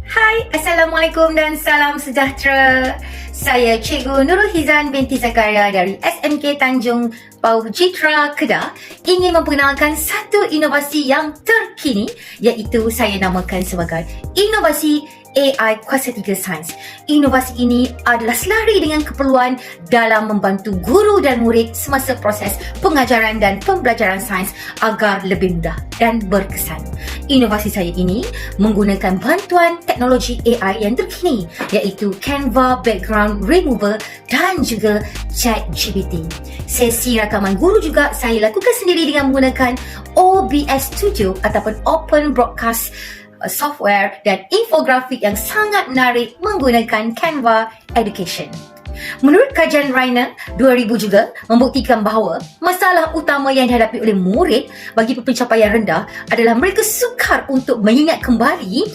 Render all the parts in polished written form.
Hai, Assalamualaikum dan salam sejahtera. Saya Cikgu Nurul Hizan binti Zakaria dari SMK Tanjung Pau Citra, Kedah ingin memperkenalkan satu inovasi yang terkini, iaitu saya namakan sebagai inovasi AI Kuasa 3 Sains. Inovasi ini adalah selari dengan keperluan dalam membantu guru dan murid semasa proses pengajaran dan pembelajaran sains agar lebih mudah dan berkesan. Inovasi saya ini menggunakan bantuan teknologi AI yang terkini, iaitu Canva Background Remover dan juga ChatGPT. Sesi rakaman guru juga saya lakukan sendiri dengan menggunakan OBS Studio ataupun Open Broadcast software dan infografik yang sangat menarik menggunakan Canva Education. Menurut kajian Rainer 2000 juga membuktikan bahawa masalah utama yang dihadapi oleh murid bagi pencapaian rendah adalah mereka sukar untuk mengingat kembali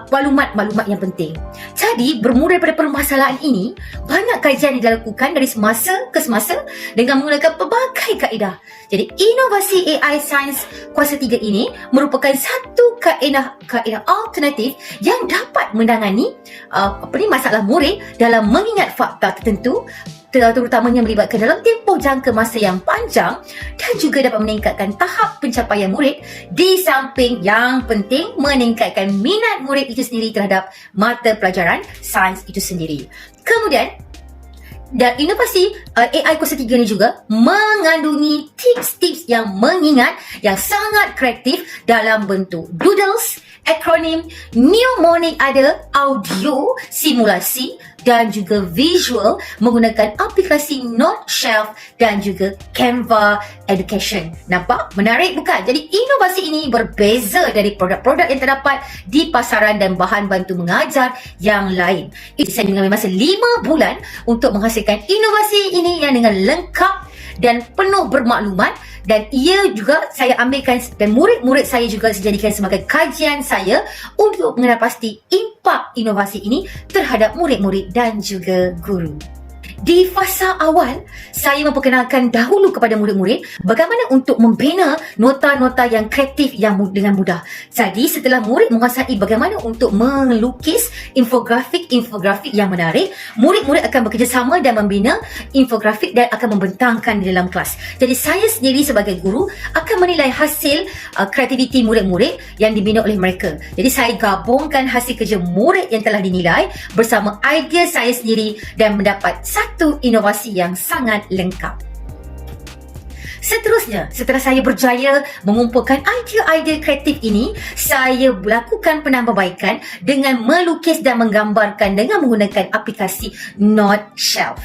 maklumat-maklumat yang penting. Jadi, bermula daripada permasalahan ini, banyak kajian dilakukan dari semasa ke semasa dengan menggunakan pelbagai kaedah. Jadi, inovasi AI Sains Kuasa 3 ini merupakan satu kaedah alternatif yang dapat menangani masalah murid dalam mengingat fakta tertentu, terutamanya melibatkan dalam tempoh jangka masa yang panjang dan juga dapat meningkatkan tahap pencapaian murid, di samping yang penting meningkatkan minat murid itu sendiri terhadap mata pelajaran sains itu sendiri. Kemudian, dan inovasi AI Kuasa 3 ni juga mengandungi tips-tips yang mengingat yang sangat kreatif dalam bentuk doodles, akronim, mnemonic, ada audio, simulasi dan juga visual menggunakan aplikasi Note Shelf dan juga Canva Education. Nampak? Menarik bukan? Jadi inovasi ini berbeza dari produk-produk yang terdapat di pasaran dan bahan bantu mengajar yang lain. Saya mengambil masa 5 bulan untuk menghasilkan inovasi ini yang dengan lengkap dan penuh bermaklumat, dan ia juga saya ambilkan dan murid-murid saya juga dijadikan sebagai kajian saya untuk mengenal pasti impak inovasi ini terhadap murid-murid dan juga guru. Di fasa awal, saya memperkenalkan dahulu kepada murid-murid bagaimana untuk membina nota-nota yang kreatif yang dengan mudah. Jadi, setelah murid menguasai bagaimana untuk melukis infografik yang menarik, murid-murid akan bekerjasama dan membina infografik dan akan membentangkan di dalam kelas. Jadi, saya sendiri sebagai guru akan menilai hasil kreativiti murid-murid yang dibina oleh mereka. Jadi, saya gabungkan hasil kerja murid yang telah dinilai bersama idea saya sendiri dan mendapat satu inovasi yang sangat lengkap. Seterusnya, setelah saya berjaya mengumpulkan idea-idea kreatif ini, saya lakukan penambahbaikan dengan melukis dan menggambarkan dengan menggunakan aplikasi Note Shelf.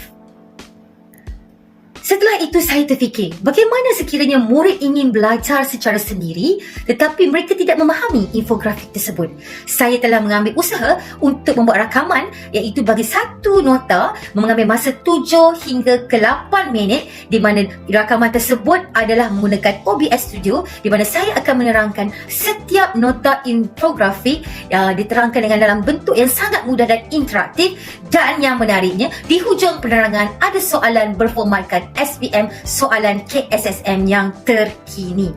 Setelah itu saya terfikir, bagaimana sekiranya murid ingin belajar secara sendiri tetapi mereka tidak memahami infografik tersebut. Saya telah mengambil usaha untuk membuat rakaman, iaitu bagi satu nota mengambil masa 7 hingga ke 8 minit, di mana rakaman tersebut adalah menggunakan OBS Studio, di mana saya akan menerangkan setiap nota infografik yang diterangkan dengan dalam bentuk yang sangat mudah dan interaktif, dan yang menariknya di hujung penerangan ada soalan berformatkan SPM, soalan KSSM yang terkini.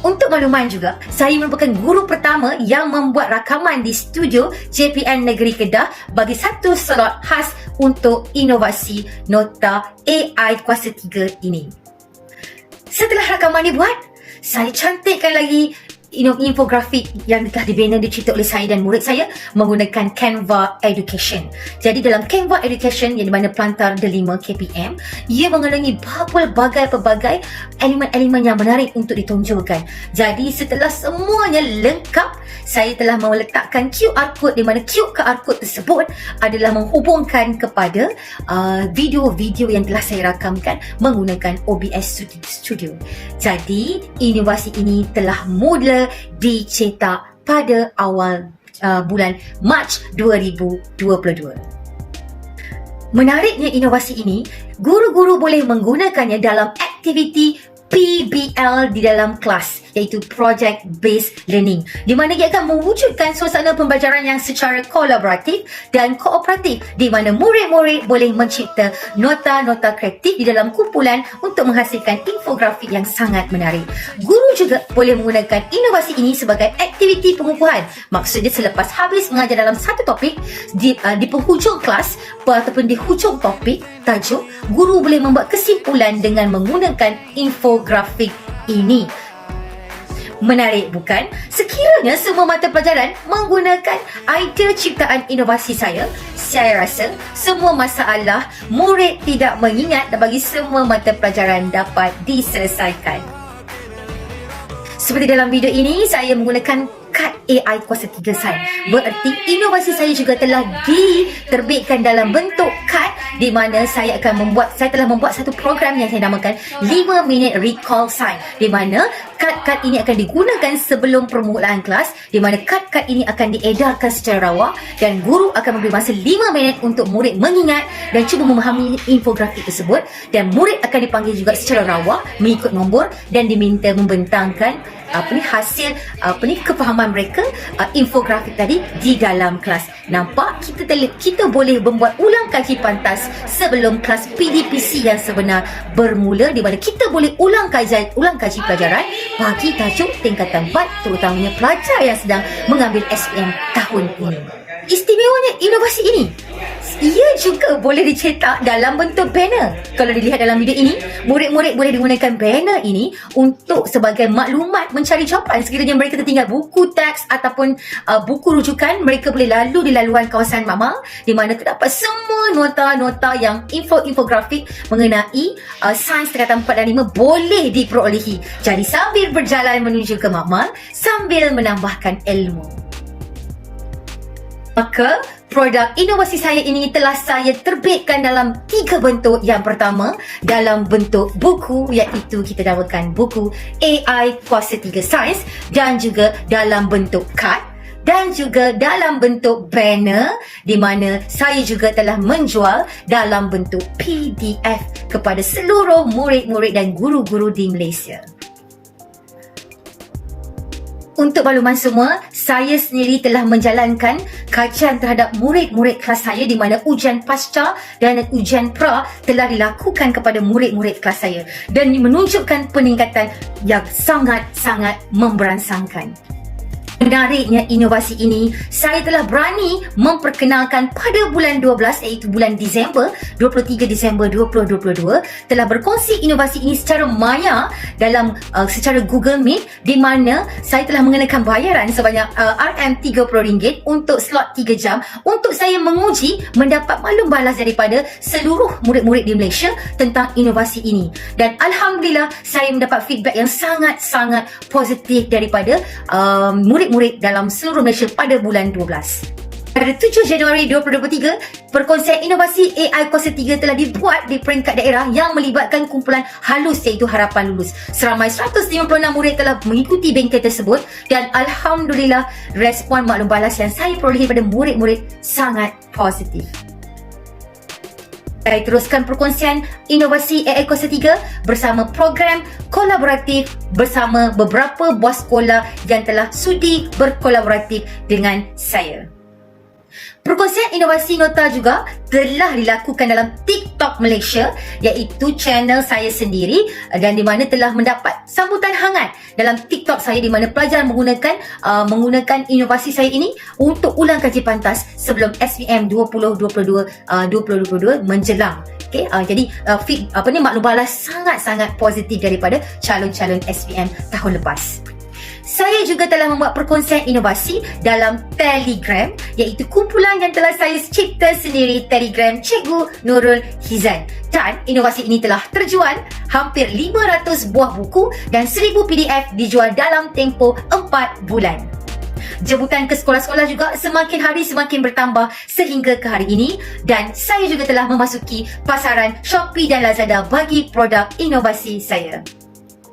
Untuk makluman juga, saya merupakan guru pertama yang membuat rakaman di studio JPN Negeri Kedah bagi satu slot khas untuk inovasi nota AI Kuasa 3 ini. Setelah rakaman dibuat, saya cantikkan lagi infografik yang telah dibina dicetak oleh saya dan murid saya menggunakan Canva Education. Jadi dalam Canva Education yang di mana pelantar delima KPM, ia mengandungi pelbagai elemen-elemen yang menarik untuk ditonjolkan. Jadi setelah semuanya lengkap, saya telah meletakkan QR code, di mana QR code tersebut adalah menghubungkan kepada video-video yang telah saya rakamkan menggunakan OBS Studio. Jadi inovasi ini telah mula dicetak pada awal bulan Mac 2022. Menariknya inovasi ini, guru-guru boleh menggunakannya dalam aktiviti PBL di dalam kelas, iaitu Project Based Learning, di mana ia akan mewujudkan suasana pembelajaran yang secara kolaboratif dan kooperatif, di mana murid-murid boleh mencipta nota-nota kreatif di dalam kumpulan untuk menghasilkan infografik yang sangat menarik. Guru juga boleh menggunakan inovasi ini sebagai aktiviti pengukuhan. Maksudnya selepas habis mengajar dalam satu topik, di penghujung kelas ataupun di hujung topik tajuk, guru boleh membuat kesimpulan dengan menggunakan infografik ini. Menarik bukan? Sekiranya semua mata pelajaran menggunakan idea ciptaan inovasi saya rasa semua masalah murid tidak mengingat dan bagi semua mata pelajaran dapat diselesaikan. Seperti dalam video ini, saya menggunakan CAD AI Kuasa 3 Science. Bererti inovasi saya juga telah diterbitkan dalam bentuk CAD, di mana saya telah membuat satu program yang saya namakan 5 minit recall science, di mana CAD ini akan digunakan sebelum permulaan kelas, di mana CAD ini akan diedarkan secara rawa dan guru akan memberi masa 5 minit untuk murid mengingat dan cuba memahami infografik tersebut, dan murid akan dipanggil juga secara rawa mengikut nombor dan diminta membentangkan hasil kefahaman mereka infografik tadi di dalam kelas. Nampak, kita boleh membuat ulang kaji pantas sebelum kelas PDPC yang sebenar bermula, di mana kita boleh ulang kaji pelajaran bagi tajuk tingkatan 4, terutamanya pelajar yang sedang mengambil SPM tahun ini. Istimewanya inovasi ini, ia juga boleh dicetak dalam bentuk banner. Kalau dilihat dalam video ini, murid-murid boleh digunakan banner ini untuk sebagai maklumat mencari jawapan. Sekiranya mereka tertinggal buku teks ataupun buku rujukan, mereka boleh lalu di laluan kawasan Mama, di mana terdapat semua nota-nota yang infografik mengenai sains tingkatan 4 dan 5 boleh diperolehi. Jadi sambil berjalan menuju ke Mama, sambil menambahkan ilmu. Maka, produk inovasi saya ini telah saya terbitkan dalam 3 bentuk. Yang pertama, dalam bentuk buku, iaitu kita namakan buku AI Kuasa 3 Science, dan juga dalam bentuk CAD, dan juga dalam bentuk banner, di mana saya juga telah menjual dalam bentuk PDF kepada seluruh murid-murid dan guru-guru di Malaysia. Untuk makluman semua, saya sendiri telah menjalankan kajian terhadap murid-murid kelas saya, di mana ujian pasca dan ujian pra telah dilakukan kepada murid-murid kelas saya dan menunjukkan peningkatan yang sangat-sangat memberansangkan. Menariknya inovasi ini, saya telah berani memperkenalkan pada bulan 12, iaitu bulan Disember, 23 Disember 2022, telah berkongsi inovasi ini secara maya dalam secara Google Meet, di mana saya telah mengenakan bayaran sebanyak RM30 untuk slot 3 jam untuk saya menguji, mendapat maklum balas daripada seluruh murid-murid di Malaysia tentang inovasi ini. Dan Alhamdulillah, saya mendapat feedback yang sangat-sangat positif daripada murid-murid dalam seluruh Malaysia pada bulan 12. Pada 7 Januari 2023, perkongsian inovasi AI Kuasa 3 telah dibuat di peringkat daerah yang melibatkan kumpulan halus, iaitu Harapan Lulus. Seramai 156 murid telah mengikuti bengkel tersebut dan Alhamdulillah, respon maklum balas yang saya perolehi pada murid-murid sangat positif. Saya teruskan perkongsian inovasi AI Kuasa 3 bersama program kolaboratif bersama beberapa buah sekolah yang telah sudi berkolaboratif dengan saya. Perkongsian inovasi nota juga telah dilakukan dalam TikTok Malaysia, iaitu channel saya sendiri, dan di mana telah mendapat sambutan hangat dalam TikTok saya, di mana pelajar menggunakan inovasi saya ini untuk ulang kaji pantas sebelum SPM 2022 menjelang. Jadi maklum balas sangat-sangat positif daripada calon-calon SPM tahun lepas. Saya juga telah membuat perkongsian inovasi dalam Telegram, iaitu kumpulan yang telah saya cipta sendiri, Telegram Cikgu Nurul Hizan. Dan inovasi ini telah terjual hampir 500 buah buku dan 1000 PDF dijual dalam tempoh 4 bulan. Jemputan ke sekolah-sekolah juga semakin hari semakin bertambah sehingga ke hari ini, dan saya juga telah memasuki pasaran Shopee dan Lazada bagi produk inovasi saya.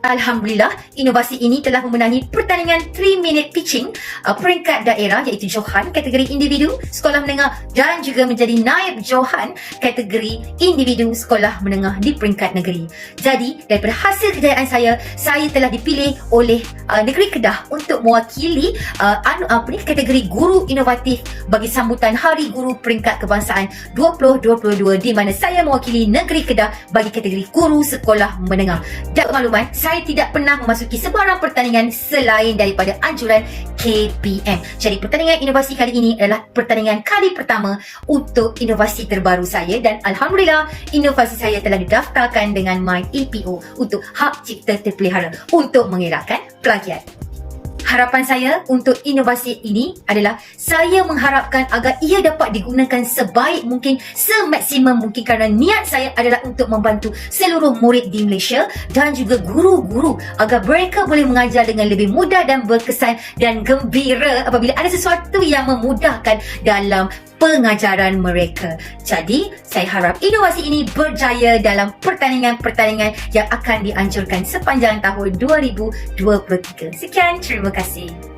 Alhamdulillah, inovasi ini telah memenangi pertandingan 3-minute pitching peringkat daerah iaitu Johan kategori individu sekolah menengah dan juga menjadi naib Johan kategori individu sekolah menengah di peringkat negeri. Jadi, daripada hasil kejayaan saya telah dipilih oleh negeri Kedah untuk mewakili kategori guru inovatif bagi sambutan Hari Guru Peringkat Kebangsaan 2022 di mana saya mewakili negeri Kedah bagi kategori guru sekolah menengah. Dan makluman, saya tidak pernah memasuki sebarang pertandingan selain daripada anjuran KPM. Jadi pertandingan inovasi kali ini adalah pertandingan kali pertama untuk inovasi terbaru saya dan Alhamdulillah inovasi saya telah didaftarkan dengan MyEPO untuk Hak Cipta Terpelihara untuk mengelakkan plagiat. Harapan saya untuk inovasi ini adalah saya mengharapkan agar ia dapat digunakan sebaik mungkin, semaksimum mungkin kerana niat saya adalah untuk membantu seluruh murid di Malaysia dan juga guru-guru agar mereka boleh mengajar dengan lebih mudah dan berkesan dan gembira apabila ada sesuatu yang memudahkan dalam pengajaran mereka. Jadi, saya harap inovasi ini berjaya dalam pertandingan-pertandingan yang akan dianjurkan sepanjang tahun 2023. Sekian, terima kasih.